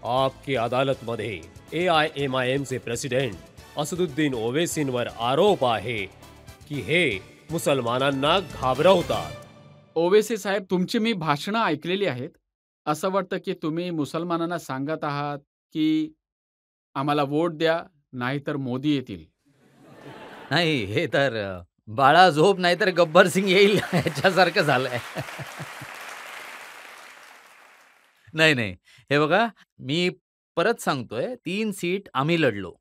आपकी अदालतमध्ये AIMIMचे प्रेसिडेंट असदुद्दीन ओवेसींवर आरोप आहे की हे मुसलमानांना घाबरवतात. ओवेसी साहेब, तुमची मी भाषणं ऐकलेली आहेत. असं वाटतं की तुम्ही मुसलमानांना सांगत आहात की आम्हाला वोट द्या, नाहीतर मोदी येतील. नाही, हे तर बाळा झोप नाहीतर गब्बर सिंग येईल ह्याच्यासारखं झालंय. नाही, नाही. हे बघा, मी परत सांगतोय 3 सीट आम्ही लढलो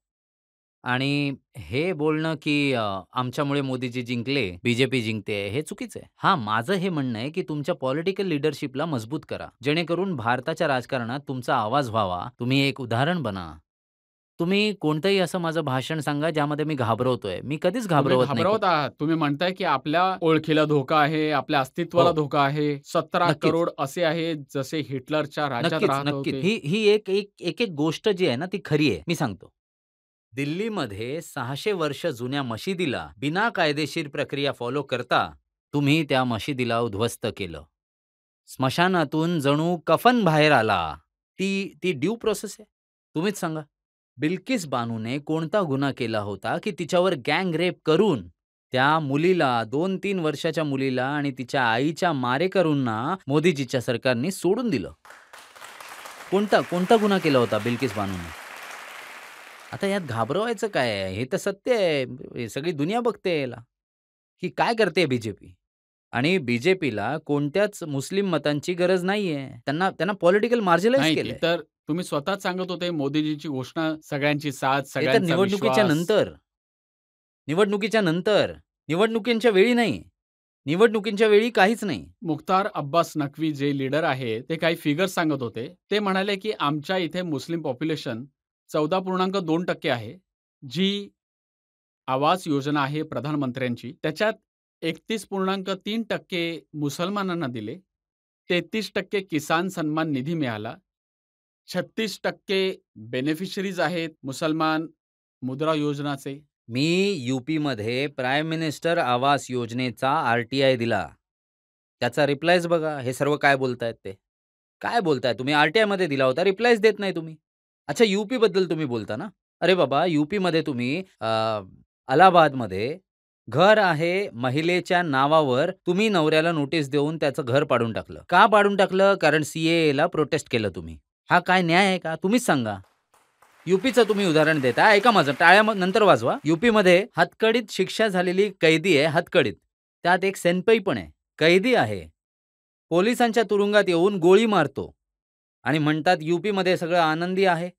आणि हे बोलणं, की आमच्यामुळे मोदीजी जिंकले, बीजेपी जिंकते, हे चुकीचं आहे. हां, माझं हे म्हणणं आहे, की तुमच्या पॉलिटिकल लीडरशिपला मजबूत करा. जेणेकरून भारताच्या राजकारणात तुमचा आवाज व्हावा. तुम्ही एक उदाहरण बना. तुम्ही कोणतंही असं माझं भाषण सांगा, ज्यामध्ये मी घाबरवतोय. मी कधीच तुम्ही घाबरवत नाही. घाबरवत आहात. तुम्ही म्हणताय की आपल्या ओळखीला धोका आहे, आपल्या अस्तित्वाला हो, धोका आहे. 17 नक्कीच. करोड असे आहेत, जसे हिटलरच्या राज्यात नक्कीच, राहत नक्कीच. होते. ही ही एक एक एक-एक गोष्ट जी आहे ना, ती खरी आहे. मी सांगतो. दिल्लीमध्ये 600 वर्ष जुन्या मशिदीला बिना कायदेशीर प्रक्रिया फॉलो करता तुम्ही त्या मशिदीला उद्ध्वस्त केलं. स्मशानातून जणू कफन बाहेर आला. ती ड्यू प्रोसेस आहे. तुम्हीच सांगा. बिल्किस बानोने कोणता गुन्हा केला होता, की तिच्यावर गँग रेप करून त्या मुलीला 2-3 वर्षाच्या मुलीला आणि तिच्या आईच्या मारेकरूंना मोदीजीच्या सरकारने सोडून दिलं. कोणता कोणता गुन्हा केला होता बिल्किस बानोने? आता यात घाबरवायचं काय आहे? हे तर सत्य आहे. हे सगळी दुनिया बघते याला, की काय करते बीजेपी. आणि बीजेपीला कोणत्याच मुस्लिम मतांची गरज नाहीये. त्यांना त्यांना पॉलिटिकल मार्जिनलाईज नाही, ते केलंय. तर तुम्ही स्वतःच सांगत होते, मोदीजींची घोषणा, सगळ्यांची साथ, ते तर सगळ्यांचा निवडणुकीच्या विश्वास. नंतर. निवडणुकीच्या नंतर. निवडणुकींच्या वेळी नाही. निवडणुकींच्या वेळी काहीच नाही. मुख्तार अब्बास नक्वी जे लीडर आहेत, ते काही फिगर्स सांगत होते. ते म्हणाले, की आमच्या इथे मुस्लिम पॉप्युलेशन 14.2% आहे. जी आवास योजना आहे प्रधानमंत्र्यांची, त्याच्यात 31.3% मुसलमानांना दिले. 33% किसान सन्मान निधी मिळाला. 36% बेनिफिशरीज आहेत मुसलमान मुद्रा योजनाचे. मी यूपीमध्ये प्राईम मिनिस्टर आवास योजनेचा आर-टी-आय दिला. त्याचा रिप्लायच बघा. हे सर्व काय बोलतायत ते. काय बोलताय तुम्ही? आर-टी-आयमध्ये दिला होता, रिप्लायच देत नाही तुम्ही. अच्छा, यूपीबद्दल तुम्ही बोलता ना? अरे बाबा, यूपीमध्ये तुम्ही अलाहाबादमध्ये घर आहे महिलेच्या नावावर तुम्ही नवऱ्याला नोटीस देऊन त्याचं घर पाडून टाकलं. का पाडून टाकलं? कारण सी-ए-एला प्रोटेस्ट केलं तुम्ही. हा काय न्याय आहे का? तुम्हीच सांगा. यूपीचं तुम्ही उदाहरण देताय. ऐका माझं, टाळ्या नंतर वाजवा. यूपीमध्ये हतकडीत शिक्षा झालेली कैदी आहे, हतकडीत. त्यात एक सेनपई पण आहे. कैदी आहे. पोलिसांच्या तुरुंगात येऊन गोळी मारतो आणि म्हणतात यूपीमध्ये सगळं आनंदी आहे.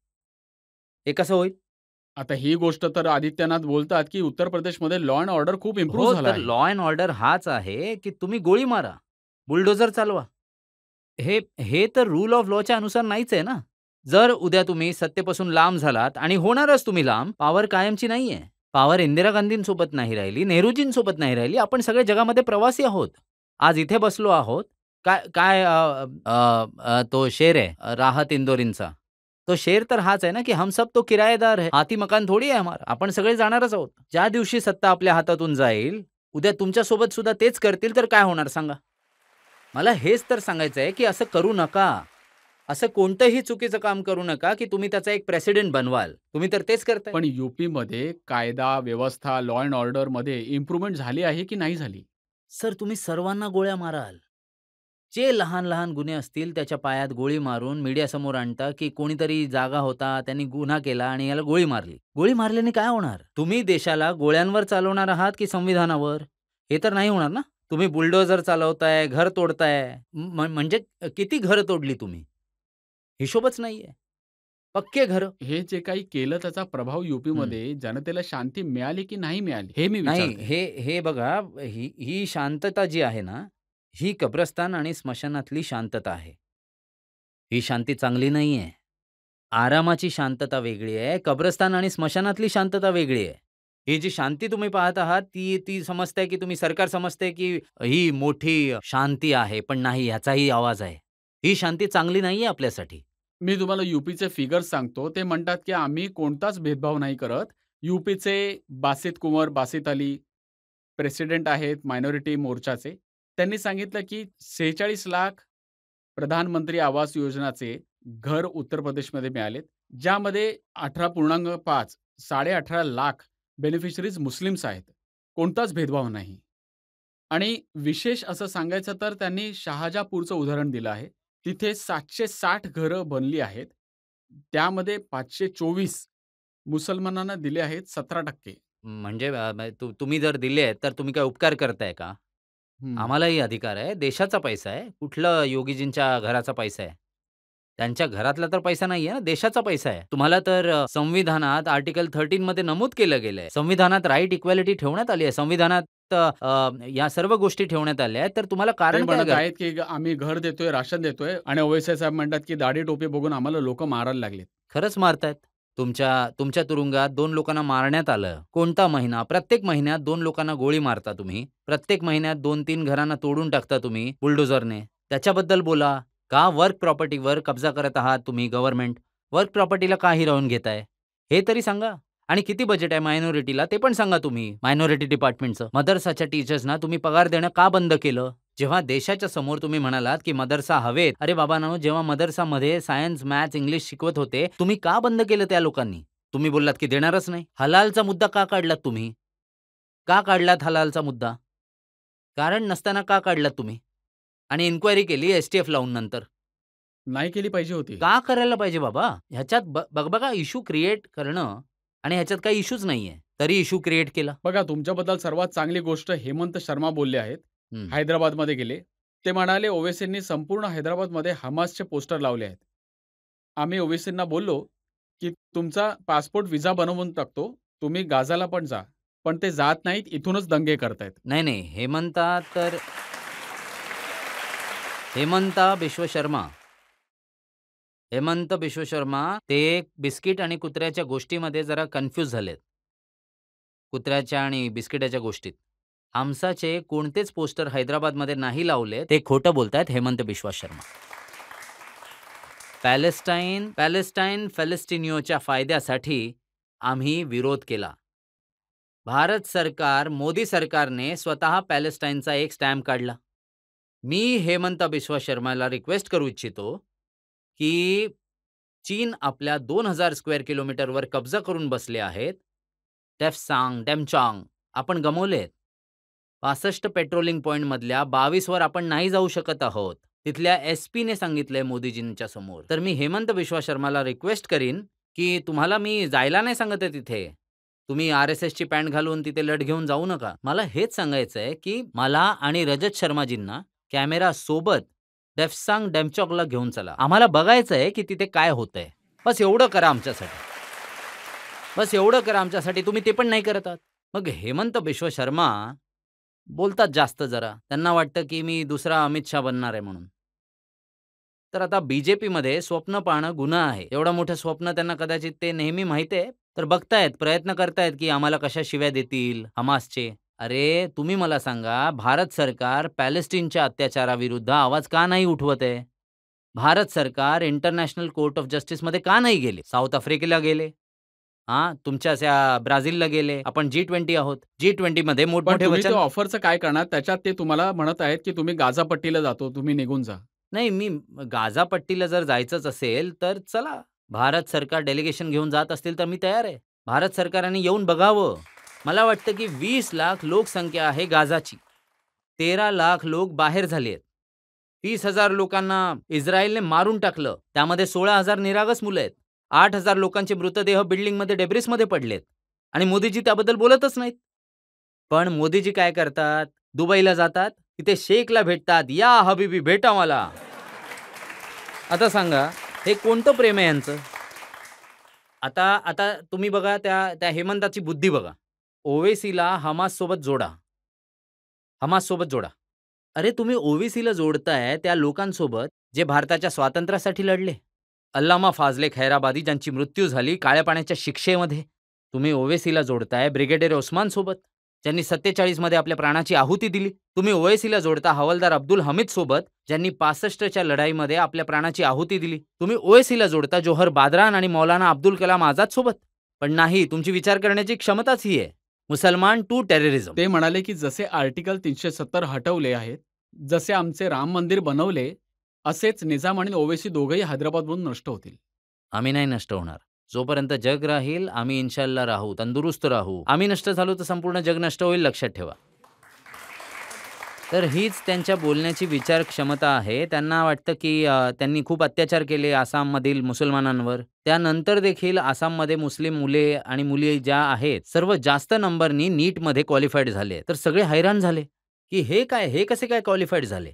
हे कसं होईल? आता ही गोष्ट तर आदित्यनाथ बोलतात, की उत्तर प्रदेशमध्ये लॉ अँड ऑर्डर खूप इम्प्रूव्ह हो, झाला तर आहे. लॉ एंड ऑर्डर हाच आहे, की तुम्ही गोळी मारा, बुलडोझर चालवा. हे हे तर रूल ऑफ लॉच्या अनुसार नाहीच आहे ना. जर उद्या तुम्ही सत्तेपासून लांब झालात आणि होणारच तुम्ही लांब, पॉवर कायमची नाहीये. पॉवर इंदिरा गांधींसोबत नाही राहिली, नेहरूजींसोबत नाही राहिली. आपण सगळे जगामध्ये प्रवासी आहोत. आज इथे बसलो आहोत. काय काय तो शेर आहे राहत इंदोरींचा. तो शेर तर हाच आहे ना, की हम सब तो किरायेदार है. हाती मकान थोडी है हमारा. आपण सगळे जाणारच आहोत. ज्या दिवशी सत्ता आपल्या हातातून जाईल, उद्या तुमच्यासोबत सुद्धा तेच करतील तर काय होणार सांगा? मला हेच तर सांगायचं आहे, की असं करू नका. असं कोणतंही चुकीचं काम करू नका, की तुम्ही त्याचा एक प्रेसिडेंट बनवाल. तुम्ही तर तेच करताय. पण यूपीमध्ये कायदा, व्यवस्था, लॉ अँड ऑर्डरमध्ये इम्प्रूव्हमेंट झाली आहे की नाही झाली? सर, तुम्ही सर्वांना गोळ्या माराल. जे लहान-लहान गुन्हे असतील त्याच्या पायात गोळी मारून मीडियासमोर आणता, की कोणीतरी जागा होता, त्यांनी गुन्हा केला आणि याला गोळी मारली. गोळी मारल्याने काय होणार? तुम्ही देशाला गोळ्यांवर चालवणार आहात की संविधानावर? हे तर नाही होणार ना. तुम्ही बुलडोझर चालवताय, घर तोडताय. म्हणजे किती घरं तोडली तुम्ही? हिशोबच नाहीये. पक्के घरं. हे जे काही केलं त्याचा प्रभाव यूपीमध्ये जनतेला शांती मिळाली की नाही मिळाली? हे मी नाही, विचारतोय. हे बघा, ही शांतता जी आहे ना, ही कब्रस्तान आणि स्मशानातली शांतता आहे. ही शांती चांगली नाहीये. आरामाची शांतता वेगळी आहे. कब्रस्तान आणि स्मशानातली शांतता वेगळी आहे. ही जी शांती तुम्ही पाहत आहात, ती ती समजताय की तुम्ही सरकार समजते की ही मोठी शांती आहे, पण नाही, ह्याचाही आवाज आहे. ही शांती चांगली नाहीये आपल्यासाठी. मी तुम्हाला यूपीचे फिगर्स सांगतो. ते म्हणतात की आम्ही कोणताच भेदभाव नाही करत. यूपीचे बासित कुंवर, बासित अली प्रेसिडेंट आहेत मायनॉरिटी मोर्चाचे. त्यांनी सांगितलं की 46 लाख प्रधानमंत्री आवास योजनाचे घर उत्तर प्रदेशमध्ये मिळालेत, ज्यामध्ये 18.5 18.5 लाख बेनिफिशरीज मुस्लिम्स आहेत. कोणताच भेदभाव नाही. आणि विशेष असं सांगायचं तर त्यांनी शहाजापूरचं उदाहरण दिलं आहे. तिथे 760 घरं बनली आहेत. त्यामध्ये 524 मुसलमानांना दिले आहेत 17%. म्हणजे तुम्ही जर दिले आहेत, तर तुम्ही काय उपकार करताय का? हं. आम्हालाही अधिकार आहे. देशाचा पैसा आहे. कुठलं योगीजींच्या घराचा पैसा आहे? त्यांच्या घरातला तर पैसा नाहीये ना, देशाचा पैसा आहे. तुम्हाला तर संविधानात आर्टिकल 13 मध्ये नमूद केलं गेलंय. संविधानात राइट इक्वालिटी ठेवण्यात आली आहे. संविधानात या सर्व गोष्टी ठेवण्यात आल्या आहेत. तर तुम्हाला ते कारण काय म्हणत आहेत, की आम्ही घर देतोय, राशन देतोय आणि ओवैसी साहेब म्हणतात, की दाढी टोपी बघून आम्हाला लोकं मारायला लागलेत. खरंच मारतायत. तुमच्या तुमच्या तुरुंगात 2 लोकांना मारण्यात आलं. कोणता महिना? प्रत्येक महिन्यात 2 लोकांना गोळी मारता तुम्ही. प्रत्येक महिन्यात 2-3 घरांना तोडून टाकता तुम्ही बुलडोझरने. त्याच्याबद्दल बोला. का वर्क प्रॉपर्टीवर कब्जा करत आहात तुम्ही गव्हर्नमेंट? वर्क प्रॉपर्टीला का हिरावून घेताय? हे तरी सांगा. आणि किती बजेट आहे मायनॉरिटीला ते पण सांगा तुम्ही. मायनॉरिटी डिपार्टमेंटचं. मदरसाच्या टीचर्सना तुम्ही पगार देणं का बंद केलं? जेव्हा देशाच्या समोर तुम्ही म्हणालात, की मदरसा हवेत. अरे बाबांनो, जेव्हा मदरसामध्ये सायन्स, मॅथ्स, इंग्लिश शिकवत होते, तुम्ही का बंद केलं त्या लोकांनी? तुम्ही बोललात, की देणारच नाही. हलालचा मुद्दा का काढलात तुम्ही? का काढलात हलालचा मुद्दा? कारण नसताना का काढलात तुम्ही? आणि इन्क्वायरी केली एस-टी-एफ लावून नंतर. नाही केली पाहिजे होती. का करायला पाहिजे बाबा? ह्याच्यात बघा इश्यू क्रिएट करणं आणि ह्याच्यात काही इश्यूच नाहीये. तरी इश्यू क्रिएट केला. बघा, तुमच्याबद्दल सर्वात चांगली गोष्ट हेमंत शर्मा बोलले आहेत. हं. हैदराबादमध्ये गेले. ते म्हणाले, ओवैसींनी संपूर्ण हैदराबादमध्ये हमासचे पोस्टर लावले आहेत. आम्ही ओवैसींना बोललो, की तुमचा पासपोर्ट व्हिसा बनवून टाकतो. तुम्ही गाझाला पण जा. पण ते जात नाहीत, इथूनच दंगे करतायत. नाही. हेमंता बिश्व शर्मा ते बिस्किट आणि कुत्र्याच्या गोष्टीमध्ये जरा कन्फ्यूज झालेत. कुत्र्याच्या आणि बिस्किटाच्या गोष्टीत. हमसाचे कोणतेच पोस्टर हैदराबादमध्ये नाही लावले. ते खोटं बोलतायत हेमंत बिश्वा शर्मा. फॅलेस्टिनियोच्या फायद्यासाठी आम्ही विरोध केला. भारत सरकार, मोदी सरकारने स्वतः पॅलेस्टाईनचा एक स्टॅम्प काढला. मी हेमंत बिश्वा शर्माला रिक्वेस्ट करू इच्छितो, की चीन आपल्या 2000 स्क्वेअर किलोमीटरवर कब्जा करून बसले आहेत. डेमचांग आपण गमावलेत. 65 पेट्रोलिंग पॉइंटमधल्या 22 वर आपण नाही जाऊ शकत आहोत. तिथल्या एस-पीने सांगितलंय मोदीजींच्या समोर. तर मी हेमंत बिश्वा शर्माला रिक्वेस्ट करीन, की तुम्हाला मी जायला नाही सांगत आहे तिथे. तुम्ही आर-एस-एसची पॅन्ट घालून तिथे लठ घेऊन जाऊ नका. मला हेच सांगायचंय, की मला आणि रजत शर्माजींना कॅमेरा सोबत डेमचॉकला घेऊन चला. आम्हाला बघायचंय, की तिथे काय होतंय. बस एवढं करा आमच्यासाठी. तुम्ही ते पण नाही करत आहात. मग हेमंत बिश्व शर्मा बोलतात जास्त जरा. त्यांना वाटतं, की मी दुसरा अमित शहा बनणार आहे म्हणून. तर आता बीजेपीमध्ये स्वप्न पाहणं गुन्हा आहे. एवढं मोठं स्वप्न त्यांना कदाचित ते नेहमी माहिती आहे. तर बघतायत, प्रयत्न करतायत, की आम्हाला कशा शिव्या देतील हमासचे. अरे, तुम्ही मला सांगा, भारत सरकार पॅलेस्टीनच्या अत्याचाराविरुद्ध आवाज का नाही उठवत आहे? भारत सरकार इंटरनॅशनल कोर्ट ऑफ जस्टिसमध्ये का नाही गेले? साऊथ आफ्रिकेला गेले. तुमच्या त्या ब्राझीलला गेले. आपण G20 आहोत. G20मध्ये पण मोठमोठे तुम्ही ते वचन. ऑफरचं काय करणार? त्याच्यात ते तुम्हाला म्हणत आहेत, की तुम्ही गाझा पट्टीला जातो, तुम्ही निघून जा. नाही, मी गाझा पट्टीला जर जायचंच असेल, तर चला. भारत सरकार डेलिगेशन घेऊन जात असतील, तर मी तयार आहे. भारत सरकारने येऊन बघावं. मला वाटतं, की 20 लाख लोकसंख्या आहे गाझाची. 13 लाख लोक बाहेर झाले आहेत. 30,000 लोकांना इस्रायलने मारून टाकलं. त्यामध्ये 16,000 निरागस मुलं आहेत. 8,000 लोकांचे मृतदेह बिल्डिंगमध्ये डेब्रिसमध्ये पडलेत. आणि मोदीजी त्याबद्दल बोलतच नाहीत. पण मोदीजी काय करतात? दुबईला जातात, तिथे शेखला भेटतात. या हबीबी भेटा मला. आता सांगा, हे कोणतं प्रेम आहे यांचं? आता तुम्ही बघा त्या हेमंताची बुद्धी बघा. ओवेसीला हमाससोबत जोडा. अरे, तुम्ही ओवेसीला जोडताय त्या लोकांसोबत जे भारताच्या स्वातंत्र्यासाठी लढले. अल्लामा फाजले खैराबादी ज्यांची मृत्यू झाली काळ्या पाण्याच्या शिक्षेमध्ये. तुम्ही ओवेसीला जोडताय ब्रिगेडियर ओस्मान सोबत, ज्यांनी 47 मध्ये आपल्या प्राणाची आहुती दिली. तुम्ही ओवेसीला जोडता हवालदार अब्दुल हमीद सोबत, ज्यांनी 65च्या लढाईमध्ये आपल्या प्राणाची आहुती दिली. तुम्ही ओवेसीला जोडता जोहर बादरान आणि मौलाना अब्दुल कलाम आझाद सोबत. पण नाही, तुमची विचार करण्याची क्षमताच ही आहे. मुसलमान टू टेररिझम. ते म्हणाले, की जसे आर्टिकल 370 हटवले आहेत, जसे आमचे राम मंदिर बनवले, असेच निजाम आणि ओवेसी दोघंही हैदराबादमधून नष्ट होतील. आम्ही नाही नष्ट होणार. जोपर्यंत जग राहील, आम्ही इन्शाअल्लाह राहू, तंदुरुस्त राहू. आम्ही नष्ट झालो तर संपूर्ण जग नष्ट होईल, लक्षात ठेवा. तर हीच त्यांच्या बोलण्याची विचार क्षमता आहे. त्यांना वाटतं, की त्यांनी खूप अत्याचार केले आसाममधील मुसलमानांवर. त्यानंतर देखील आसाममध्ये मुस्लिम मुले आणि मुली ज्या आहेत, सर्व जास्त नंबरनी नीटमध्ये क्वालिफाईड झाले. तर सगळे हैराण झाले, की हे काय? हे कसे काय क्वालिफाईड झाले?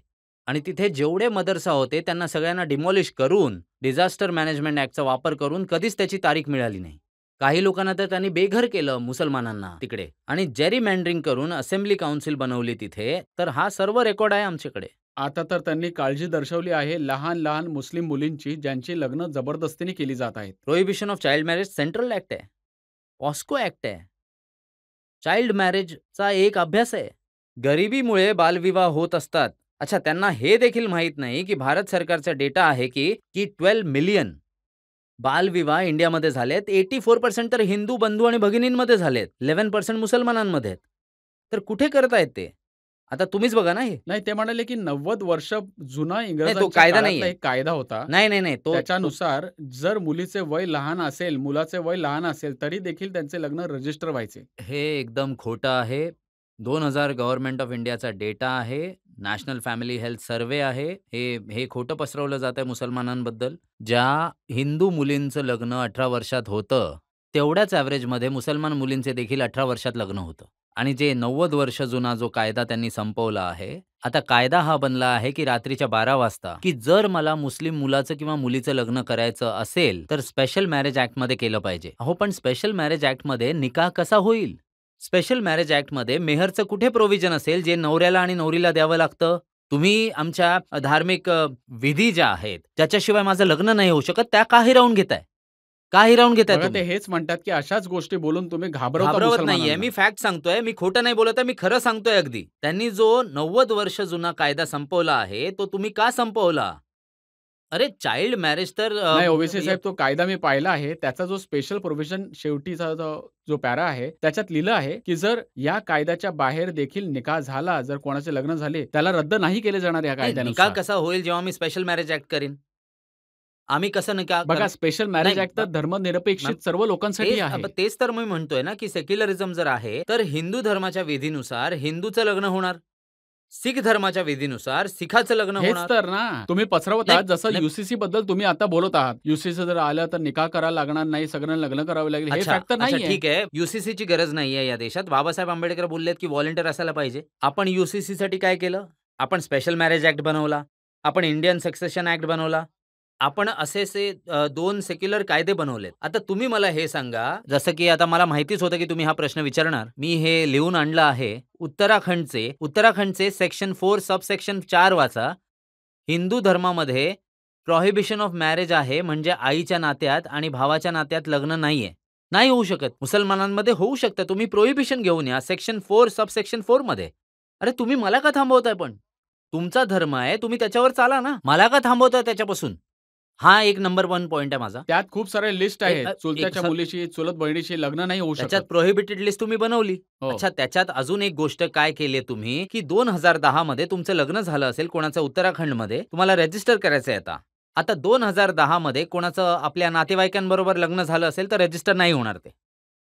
आणि तिथे जेवढे मदरसा होते त्यांना सगळ्यांना डिमॉलिश करून, डिझास्टर मॅनेजमेंट ॲक्टचा वापर करून कधीच त्याची तारीख मिळाली नाही. काही लोकांना तर त्यांनी बेघर केलं मुसलमानांना तिकडे आणि जेरीमँडरिंग करून असेंब्ली काउन्सिल बनवली तिथे. तर हा सर्व रेकॉर्ड आहे आमच्याकडे. आता तर त्यांनी काळजी दर्शवली आहे लहान-लहान मुस्लिम मुलींची ज्यांची लग्न जबरदस्तीने केली जात आहेत. Prohibition of child marriage central act आहे. पॉस्को ॲक्ट आहे. चाइल्ड मॅरेजचा एक अभ्यास आहे. गरिबीमुळे बालविवाह होत असतात. अच्छा, त्यांना हे देखील माहीत नाही, की भारत सरकारचा डेटा आहे, की 12 मिलियन बालविवाह इंडियामध्ये झालेत. 84% तर हिंदू बंधू आणि भगिनींमध्ये झालेत. 11% मुसलमानांमध्ये आहेत. तर कुठे करतायत ते? आता तुम्हीच बघा ना हे. नाही, ते म्हणाले की 90 वर्ष जुना नाही, तो इंग्रजांच्या कायदा काळातला नाहीये. एक कायदा होता. नाही, नाही, नाही. तो त्याच्यानुसार जर मुलीचे वय लहान असेल, मुलाचे वय लहान असेल, तरी देखील त्यांचे लग्न रजिस्टर व्हायचे. हे एकदम खोटं आहे. 2000 गव्हर्नमेंट ऑफ इंडियाचा डेटा आहे. नॅशनल फॅमिली हेल्थ सर्व्हे आहे. हे खोटं पसरवलं जातंय मुसलमानांबद्दल. ज्या हिंदू मुलींचं लग्न 18 वर्षात होतं, तेवढ्याच ॲव्हरेजमध्ये मुसलमान मुलींचे देखील 18 वर्षात लग्न होतं. आणि जे 90 वर्ष जुना जो कायदा त्यांनी संपवला आहे, आता कायदा हा बनला आहे, की रात्रीच्या 12 वाजता, की जर मला मुस्लिम मुलाचं किंवा मुलीचं लग्न करायचं असेल, तर स्पेशल मॅरेज ॲक्टमध्ये केलं पाहिजे. अहो, पण स्पेशल मॅरेज ॲक्टमध्ये निकाह कसा होईल? स्पेशल मॅरेज ॲक्टमध्ये मेहरचं कुठे प्रोव्हिजन असेल, जे नवऱ्याला आणि नवरीला द्यावं लागतं? तुम्ही आमच्या धार्मिक विधी ज्या आहेत, ज्याच्याशिवाय माझं लग्न नाही होऊ शकत, त्या का हिरावून घेताय? का हिरावून घेताय बघा, ते तुम्ही? हेच म्हणतात की अशाच गोष्टी बोलून तुम्ही घाबरवता घाबरवत नाहीये. मुसलमानांना. मी फॅक्ट सांगतोय. मी खोटं नाही बोलत आहे. मी खरं सांगतोय अगदी. त्यांनी जो 90 वर्ष जुना कायदा संपवला आहे, तो तुम्ही का संपवला? अरे चाइल्ड मॅरेज तर नाही, ओवेसी साहेब, तो कायदा मी पाहिला आहे. त्याचा जो स्पेशल प्रोव्हिजन शेवटीचा जो पॅरा आहे, त्याच्यात लिहिलं आहे की जर या कायद्याच्या बाहेर देखील निकाह झाला, जर कोणाचे लग्न झाले, त्याला रद्द नाही केले जाणार या नाही, निकाह कायद्यानुसार. कसा होईल जेव्हा मी स्पेशल मॅरेज ॲक्ट करीन? आम्ही कसं निकाह बघा, स्पेशल मॅरेज नाही, ॲक्ट तर धर्मनिरपेक्षित सर्व लोकांसाठी तेच आहे. तेच तर मी म्हणतोय ना, की सेक्युलरिझम जर आहे, तर हिंदू धर्माच्या विधीनुसार हिंदूचं लग्न होणार. शीख धर्माच्या विधीनुसार सिखाचं लग्न हेच होणार. तर ना, तुम्ही पसरवत नाही, आहात. जसं नाही. युसीसी बद्दल तुम्ही आता बोलत आहात. युसीसी जर आलं तर निकाह करायला लागणार नाही, सगळ्यांना लग्न करावे लागेल. हे अच्छा, फॅक्ट तर अच्छा, नाहीये. ठीक आहे. यूसीसीची गरज नाहीये या देशात. बाबासाहेब आंबेडकर बोललेत, की व्हॉलंटियर असायला पाहिजे. आपण यूसीसीसाठी काय केलं? आपण स्पेशल मॅरेज ॲक्ट बनवला. आपण इंडियन सक्सेशन ॲक्ट बनवला. आपण असे 2 सेक्युलर कायदे बनवलेत. आता तुम्ही मला हे सांगा, जसं की आता मला माहितीच होतं, की तुम्ही हा प्रश्न विचारणार. मी हे लिहून आणलं आहे. उत्तराखंडचे सेक्शन 4 सबसेक्शन 4 वाचा. हिंदू धर्मामध्ये प्रोहिबिशन ऑफ मॅरेज आहे, म्हणजे आईच्या नात्यात आणि भावाच्या नात्यात लग्न नाहीये. नाही होऊ शकत. मुसलमानांमध्ये होऊ शकतं. तुम्ही प्रोहिबिशन घेऊन या सेक्शन 4 सबसेक्शन 4 मध्ये. अरे तुम्ही मला का थांबवताय पण? तुमचा धर्म आहे, तुम्ही त्याच्यावर चाला ना. मला का थांबवताय त्याच्यापासून? हा एक नंबर 1 पॉइंट आहे माझा. त्यात खूप सारे लिस्ट आहेत. एक चुलत्याच्या स- मुलीशी, चुलत बहिणीशी लग्न नाही होऊ त्याच्यात शकत. प्रोहिबिटेड लिस्ट तुम्ही बनवली. हो. अच्छा, त्याच्यात अजून एक गोष्ट काय केली तुम्ही, की 2010 मध्ये तुमचं लग्न झालं असेल कोणाचं उत्तराखंडमध्ये, तुम्हाला रजिस्टर करायचं आहे आता. आता 2010 मध्ये कोणाचं आपल्या नातेवाईकांबरोबर लग्न झालं असेल तर रजिस्टर नाही होणार ते.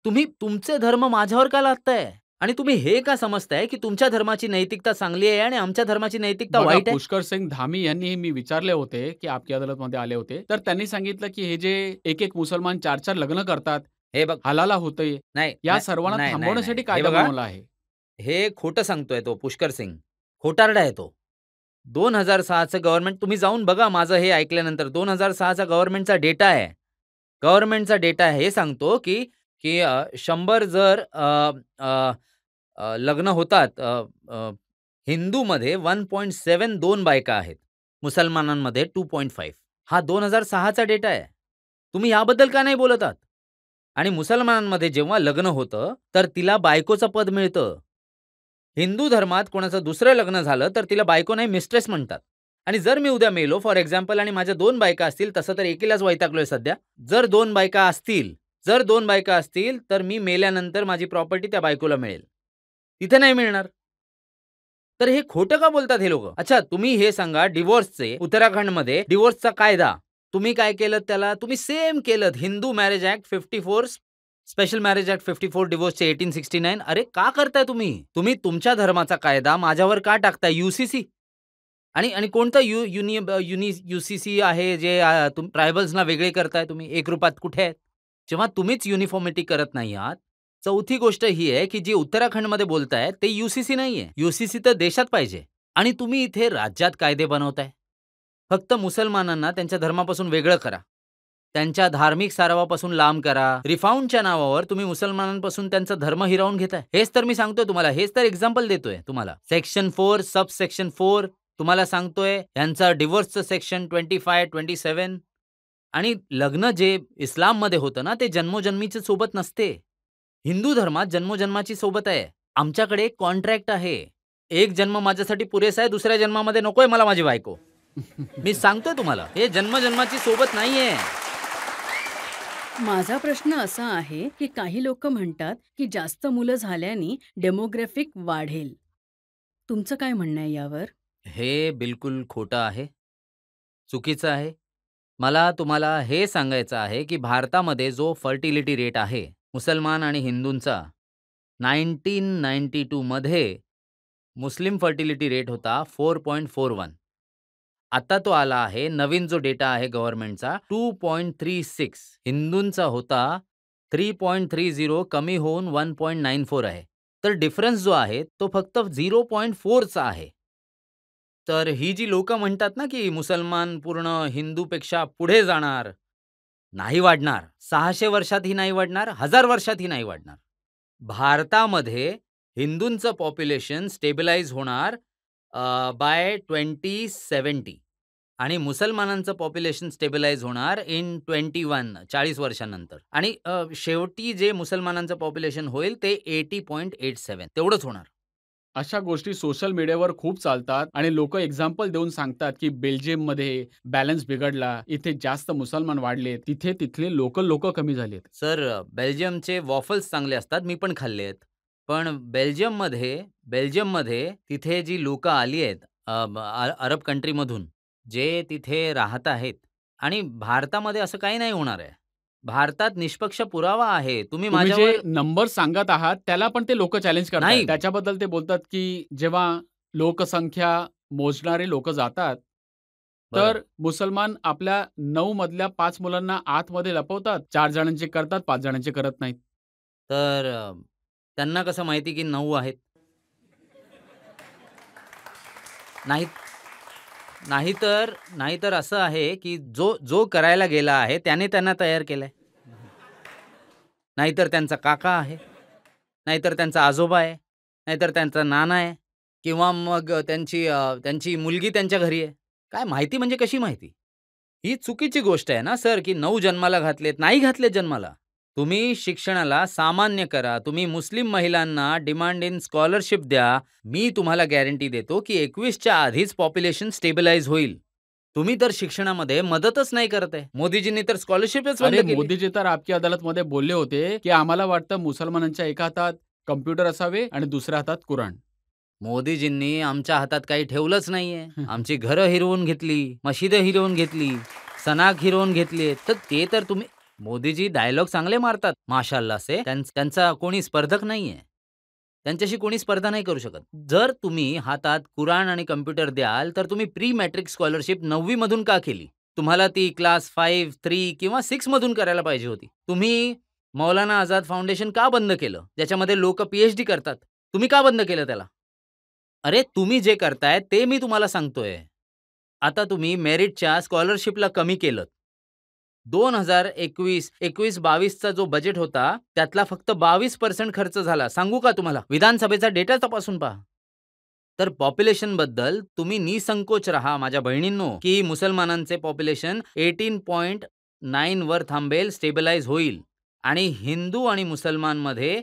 तुम्ही तुमचे धर्म माझ्यावर का लादताय? आणि तुम्ही हे का समजताय, की तुमच्या धर्माची नैतिकता चांगली आहे आणि आमच्या धर्माची नैतिकता बघा, वाईट आहे? पुष्कर सिंग धामी यांनी मी विचारले होते की आपकी अदालतमध्ये आले होते, तर त्यांनी सांगितलं की हे जे एक मुसलमान 4-4 लग्न करतात, हे बघ, हलाला होतंय, नाही, या नाही, सर्वांना नाही, नाही, थांबवण्यासाठी नाही. हे कायदा बघा, बनवला आहे. हे खोटं सांगतोय तो पुष्कर सिंग. खोटारडा आहे तो. 2006चं गव्हर्नमेंट तुम्ही जाऊन बघा माझं हे ऐकल्यानंतर. 2006चा गव्हर्नमेंटचा डेटा आहे. गव्हर्नमेंटचा डेटा हे सांगतो, की 100 जर लग्न होतात हिंदूमध्ये 1.72 बायका आहेत. मुसलमानांमध्ये 2.5. हा 2006चा डेटा आहे. तुम्ही याबद्दल का नाही बोलत आहात? आणि मुसलमानांमध्ये जेव्हा लग्न होतं, तर तिला बायकोचं पद मिळतं. हिंदू धर्मात कोणाचं दुसरं लग्न झालं, तर तिला बायको नाही मिस्ट्रेस म्हणतात. आणि जर मी उद्या मेलो फॉर एक्झाम्पल आणि माझ्या 2 बायका असतील, तसं तर एकीलाच वैतागलोय सध्या. जर 2 बायका असतील, तर मी मेल्यानंतर माझी प्रॉपर्टी त्या बायकोला मिळेल. तिथे नाही मिळणार. तर हे खोटं का बोलतात हे लोक? अच्छा, तुम्ही हे सांगा, डिव्होर्सचे उत्तराखंडमध्ये डिव्होर्सचा कायदा तुम्ही काय केलं? त्याला तुम्ही सेम केलं. Hindu marriage act 54, special marriage act 54, डिव्होर्सचे 1869. अरे का करताय तुम्ही? तुम्ही तुमच्या धर्माचा कायदा माझ्यावर का टाकताय? युसीसी आणि आणि कोणतं युसीसी आहे जे ट्रायबल्सना वेगळे करताय तुम्ही? एकरूपात कुठे आहेत? जेव्हा तुम्हीच युनिफॉर्मिटी करत नाही आहात. चौथी गोष्ट ही आहे, की जी उत्तराखंडमध्ये बोलतायत ते युसीसी नाहीये. युसीसी तर देशात पाहिजे आणि तुम्ही इथे राज्यात कायदे बनवताय. फक्त मुसलमानांना त्यांच्या धर्मापासून वेगळं करा. त्यांच्या धार्मिक सारवापासून लांब करा. रिफॉर्मच्या नावावर तुम्ही मुसलमानांपासून त्यांचा धर्म हिरावून घेताय. हेच तर मी सांगतोय तुम्हाला. हेच तर एक्झाम्पल देतोय तुम्हाला. सेक्शन 4, सब सेक्शन 4 तुम्हाला सांगतोय. यांचा डिव्होर्सचं सेक्शन 25, 27 आणि लग्न जे इस्लाममध्ये होतं ना, ते जन्मोजन्मीच्या सोबत नसते. हिंदू धर्मात जन्मोजन्माची सोबत आहे. आमच्याकडे एक कॉन्ट्रॅक्ट आहे. एक जन्म माझ्यासाठी पुरेसा आहे, दुसऱ्या जन्मामध्ये नकोय मला माझी बायको. मी सांगतोय तुम्हाला, हे जन्मजन्माची सोबत नाहीये. माझा प्रश्न असा आहे की काही लोक म्हणतात की जास्त मुलं झाल्याने डेमोग्राफिक वाढेल. तुमचं काय म्हणणं आहे यावर? हे बिलकुल खोटं आहे. चुकीचं आहे. मला तुम्हाला हे सांगायचं आहे, की भारतामध्ये जो फर्टिलिटी रेट आहे, मुसलमान आणि हिंदूंचा 1992 मध्ये मुस्लिम फर्टिलिटी रेट होता 4.41. आता तो आला आहे, नवीन जो डेटा आहे गव्हर्नमेंटचा 2.36. हिंदूंचा होता 3.30 कमी होऊन 1.94 आहे. तर डिफरन्स जो आहे तो फक्त 0.4चा आहे. तर ही जी लोकं म्हणतात ना, की मुसलमान पूर्ण हिंदूपेक्षा पुढे जाणार, नाही वाढणार. 600 वर्षातही नाही वाढणार, 1000 वर्षातही नाही वाढणार. भारतामध्ये हिंदूंचं पॉप्युलेशन स्टेबलाइज होणार बाय 2070 आणि मुसलमानांचं पॉप्युलेशन स्टेबलाइज होणार इन 40 वर्षांनंतर आणि शेवटी जे मुसलमानांचं पॉप्युलेशन होईल ते 80.87 तेवढंच होणार. अशा गोष्टी सोशल मीडियावर खूप चालतात आणि लोक एक्झाम्पल देऊन सांगतात की बेल्जियममध्ये बॅलन्स बिघडला, इथे जास्त मुसलमान वाढले, तिथे तिथले लोक कमी झालेत. सर, बेल्जियमचे वॉफल्स चांगले असतात, मी पण खाल्लेत. पण बेल्जियममध्ये तिथे जी लोकं आली आहेत अरब कंट्रीमधून, जे तिथे राहत आहेत आणि भारतामध्ये असं काही नाही होणार आहे. भारतात निष्पक्ष पुरावा आहे. तुम्ही तुम्ही जे माझ्यावर नंबर सांगत आहात त्याला पण ते लोक चॅलेंज करतात. नाही. त्याच्याबद्दल ते बोलतात की जेव्हा लोकसंख्या मोजणारे लोक जातात बरं. तर मुसलमान आपल्या 9 मधल्या 5 मुलांना आतमध्ये लपवतात, 4 जणांचे करतात, 5 जणांचे करत नाहीत. तर त्यांना कसं माहिती की 9 आहेत? नाहीत. नाहीतर असं आहे की जो करायला गेला आहे त्याने त्यांना तयार केलंय. नाहीतर त्यांचा काका आहे, नाहीतर त्यांचा आजोबा आहे, नाहीतर त्यांचा नाना आहे किंवा मग त्यांची मुलगी त्यांच्या घरी आहे. काय माहिती म्हणजे कशी माहिती? ही चुकीची गोष्ट आहे ना सर, की 9 जन्माला घातलेत, नाही घातलेत जन्माला. तुम्ही शिक्षणाला सामान्य करा. तुम्ही मुस्लिम महिलांना डिमांड इन स्कॉलरशिप द्या. मी तुम्हाला गॅरंटी देतो की 21च्या आधीच पॉप्युलेशन स्टेबलाइज होईल. तुम्ही तर शिक्षणामध्ये मदतच नाही करत आहे. मोदीजींनी तर स्कॉलरशिपच बंद अरे केली. मोदीजी तर आपकी अदालतमध्ये बोलले होते की आम्हाला वाटतं मुसलमानांच्या एका हातात कम्प्युटर असावे आणि दुसऱ्या हातात कुराण. मोदीजींनी आमच्या हातात काही ठेवलंच नाहीये. आमची घरं हिरवून घेतली, मशिदं हिरवून घेतली, सनाक हिरवून घेतली. तर ते तर तुम्ही मोदीजी डायलॉग चांगले मारतात माशाअल्लाह से. त्यांचा कोणी स्पर्धक नाहीये. त्यांच्याशी कोणी स्पर्धा नाही करू शकत. जर तुम्ही हातात कुराण आणि कम्प्युटर द्याल, तर तुम्ही प्री मॅट्रिक स्कॉलरशिप 9वी मधून का केली? तुम्हाला ती क्लास 5, 3 किंवा 6 मधून करायला पाहिजे होती. तुम्ही मौलाना आझाद फाउंडेशन का बंद केलं? ज्याच्यामध्ये लोक पीएचडी करतात. तुम्ही का बंद केलं त्याला? अरे तुम्ही जे करताय ते मी तुम्हाला सांगतोय. आता तुम्ही मेरिटच्या स्कॉलरशिपला कमी केलं. 2021-22चा जो बजेट होता त्यातला फक्त 22% खर्च झाला. सांगू का तुम्हाला? विधानसभेचा डेटा तपासून पहा. तर पॉप्युलेशनबद्दल तुम्ही निसंकोच राहा माझ्या बहिणींनो, की मुसलमानांचे पॉप्युलेशन 18.9 वर थांबेल, स्टेबलाइज होईल आणि हिंदू आणि मुसलमानमध्ये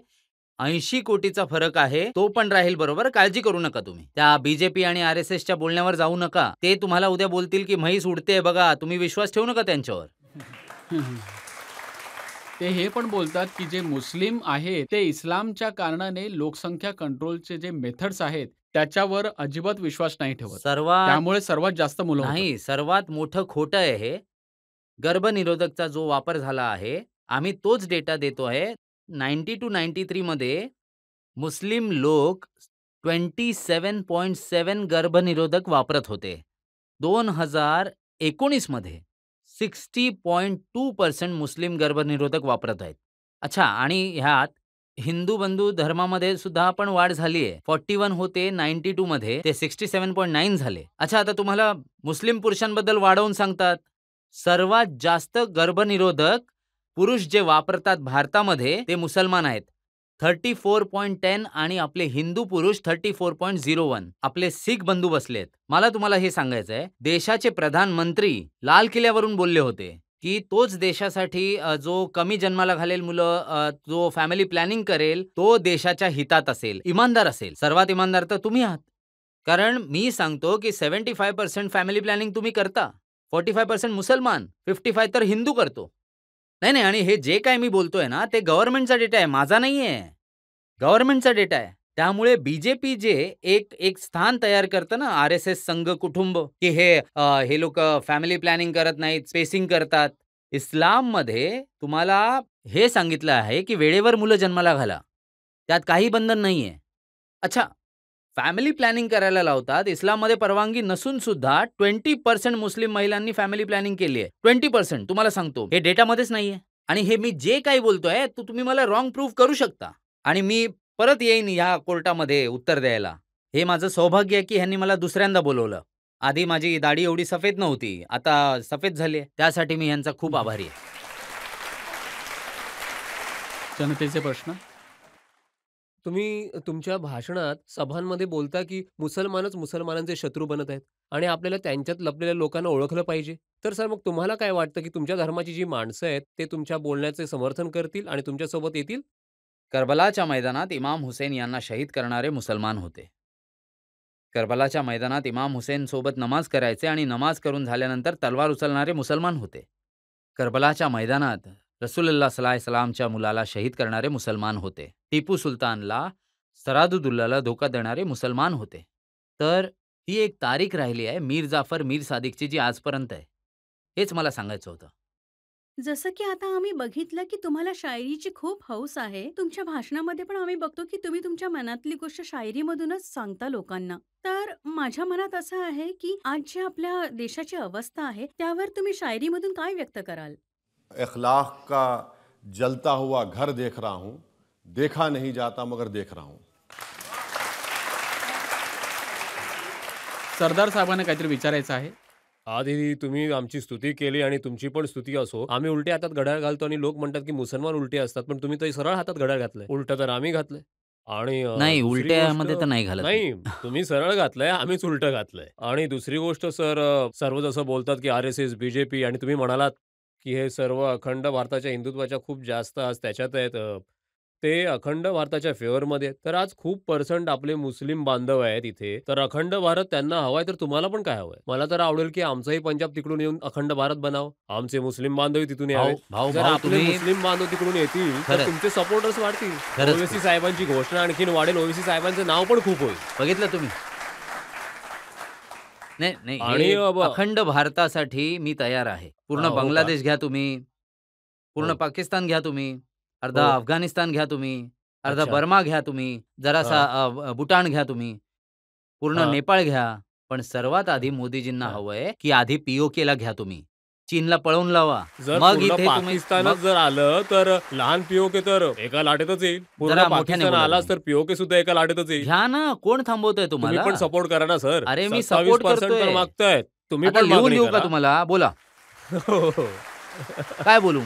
80 कोटीचा फरक आहे, तो पण राहील बरोबर. काळजी करू नका तुम्ही. त्या बीजेपी आणि आरएसएसच्या बोलण्यावर जाऊ नका. ते तुम्हाला उद्या बोलतील की म्हैस उडते बघा, तुम्ही विश्वास ठेवू नका त्यांच्यावर. ते हे पण बोलतात की जे मुस्लिम आहेत ते इस्लामच्या कारणाने लोकसंख्या कंट्रोलचे जे मेथड्स आहेत त्याच्यावर अजिबात विश्वास नाही ठेवत. सर्वात त्यामुळे सर्वात जास्त मुलं होतात. नाही, सर्वात मोठं खोटं आहे हे. गर्भनिरोधकचा जो वापर झाला आहे, आम्ही तोच डेटा देतो आहे. 90 टू 93 मध्ये मुस्लिम लोक 27.7 गर्भनिरोधक वापरत होते. 2019 मध्ये 60.2% मुस्लिम गर्भनिरोधक वापरत आहेत. अच्छा, आणि ह्यात हिंदू बंधू धर्मामध्ये सुद्धा पण वाढ झाली आहे. 41 होते 92 मध्ये ते 67.9 झाले. अच्छा, आता तुम्हाला मुस्लिम पुरुषांबद्दल वाढवून सांगतात. सर्वात जास्त गर्भनिरोधक पुरुष जे वापरतात भारतामध्ये ते मुसलमान आहेत. 34.10 आणि आपले हिंदू पुरुष 34.01. आपले शीख बंधू बसलेत. मला तुम्हाला हे सांगायचं आहे, देशाचे प्रधानमंत्री लाल किल्ल्यावरून बोलले होते की तोच देशासाठी जो कमी जन्माला घालेल मुलं, जो फॅमिली प्लॅनिंग करेल, तो देशाच्या हितात असेल, इमानदार असेल. सर्वात इमानदार तर तुम्ही आहात. कारण मी सांगतो की 75% फॅमिली प्लॅनिंग तुम्ही करता, 45% मुसलमान, 55 तर हिंदू करतो. नाही, आणि हे जे काय मी बोलतोय ना, ते गव्हर्नमेंटचा डेटा आहे, माझा नाहीये. गव्हर्नमेंटचा डेटा आहे. त्यामुळे बीजेपी जे एक स्थान तयार करतं ना, RSS संघ कुटुंब, की हे लोक फॅमिली प्लॅनिंग करत नाहीत, स्पेसिंग करतात. इस्लाममध्ये तुम्हाला हे सांगितलं आहे की वेळेवर मुलं जन्माला घाला. त्यात काही बंधन नाहीये. अच्छा, फॅमिली प्लॅनिंग करायला लावतात. इस्लाममध्ये परवानगी नसून सुद्धा 20% मुस्लिम महिलांनी फॅमिली प्लॅनिंग केली आहे. 20% तुम्हाला सांगतो, हे डेटामध्येच नाहीये. आणि हे मी जे काही बोलतोय तुम्ही मला रॉंग प्रूव्ह करू शकता आणि मी परत येईन ह्या कोर्टामध्ये उत्तर द्यायला. हे माझं सौभाग्य आहे की ह्यांनी मला दुसऱ्यांदा बोलवलं. आधी माझी दाढी एवढी सफेद नव्हती, आता सफेद झाली. त्यासाठी मी ह्यांचा खूप आभारी आहे. जनतेचे प्रश्न. तुम्ही तुमच्या भाषणात सभांमध्ये बोलता की मुसलमानच मुसलमानांचे शत्रू बनत आहेत आणि आपल्याला त्यांच्यात लपलेल्या लोकांना ओळखलं पाहिजे. तर सर, मग तुम्हाला काय वाटतं की तुमच्या धर्माची जी माणसं आहेत ते तुमच्या बोलण्याचे समर्थन करतील आणि तुमच्यासोबत येतील? करबलाच्या मैदानात इमाम हुसेन यांना शहीद करणारे मुसलमान होते. करबलाच्या मैदानात इमाम हुसेन सोबत नमाज करायचे आणि नमाज करून झाल्यानंतर तलवार उचलणारे मुसलमान होते. करबलाच्या मैदानात रसूलुल्लाह सल्लल्लाहु अलैहि वसल्लमच्या मुलाला शहीद करणारे मुसलमान होते. टिपू सुलतानला, सरादुद्दौलाला धोका देणारे मुसलमान होते. तर ही एक तारीख राहिली आहे मीर जाफर मीर सादिकची, जी आजपर्यंत आहे. हेच मला सांगायचं होतं. जसं की आता आम्ही बघितलं की तुम्हाला शायरीची खूप हौस आहे. तुमच्या भाषणामध्ये पण आम्ही बघतो की तुम्ही तुमच्या मनातली गोष्ट शायरीमधूनच सांगता लोकांना. तर माझ्या मनात असं आहे की आज जी आपल्या देशाची अवस्था आहे, त्यावर तुम्ही शायरीमधून काय व्यक्त कराल? अखलाक का जलता हुआ घर देख रहा हूं, देखा नहीं जाता मगर देख रहा हूं. सरदार साहेबांना काहीतरी विचारायचं आहे. आधी तुम्ही आमची स्तुती केली आणि तुमची पण स्तुती असो. आम्ही उलटे हातात घड्याळ घालतो आणि लोक म्हणतात की मुसलमान उलटे असतात, पण तुम्ही तर सरळ हातात घड्याळ घातलंय. उलटं तर आम्ही घातलंय. आणि नाही, दुसरी उलट्यामध्ये गोष्ट, तर नाही घालत. नाही, तुम्ही सरळ घातलंय, आम्हीच उलटं घातलंय. आणि दुसरी गोष्ट सर, सर्व जसं बोलतात की RSS, BJP, आणि तुम्ही म्हणालात की हे सर्व अखंड भारताच्या हिंदुत्वाच्या खूप जास्त आज त्याच्यात आहेत. ते अखंड भारताच्या फेवरमध्ये आहेत. तर आज खूप पर्सेंट आपले मुस्लिम बांधव आहेत इथे. तर अखंड भारत त्यांना हवाय, तर तुम्हाला पण काय हवंय? मला तर आवडेल की आमचंही पंजाब तिकडून येऊन अखंड भारत बनावं. आमचे मुस्लिम बांधवही तिथून यावेत. भाऊ जर भाऊ आपले तुम्ही मुस्लिम बांधव तिकडून येतील तर खरंच. तुमचे सपोर्टर्स वाढतील. खरंच. ओवेसी साहेबांची घोषणा आणखीन वाढेल. ओवेसी साहेबांचं नाव पण खूप होईल. बघितलं तुम्ही? नाही, आणि हे अखंड भारतासाठी मी तयार आहे. पूर्ण हो का? बांगलादेश घ्या तुम्ही, पूर्ण हो. पाकिस्तान घ्या तुम्ही, अर्धा हो. अफगाणिस्तान घ्या तुम्ही, अर्धा अच्छा. बर्मा घ्या तुम्ही, जरासा भूटान घ्या तुम्ही, पूर्ण हां. नेपाळ घ्या. पण सर्वात आधी मोदीजींना हां. हवंय की आधी POKला घ्या तुम्ही. चीनला पळवून लावा. जर मग पूर्ण इथे तुम्ही पाकिस्तानच जर आलं तर लहान POK तर एका लाटेतच येईल. पूर्ण जरा मोठ्याने पाकिस्तान बोला आलाच तर तुम्ही. POK सुद्धा एका लाटेतच येईल. घ्या ना, कोण थांबवतोय तुम्ही तुम्हाला? पण सपोर्ट करा ना सर. अरे मी सपोर्ट 27% तर करतोय. मागतायत. तुम्ही आता पण लिहून मागणी देऊ का करा. तुम्हाला? बोला. हो, हो. काय बोलू?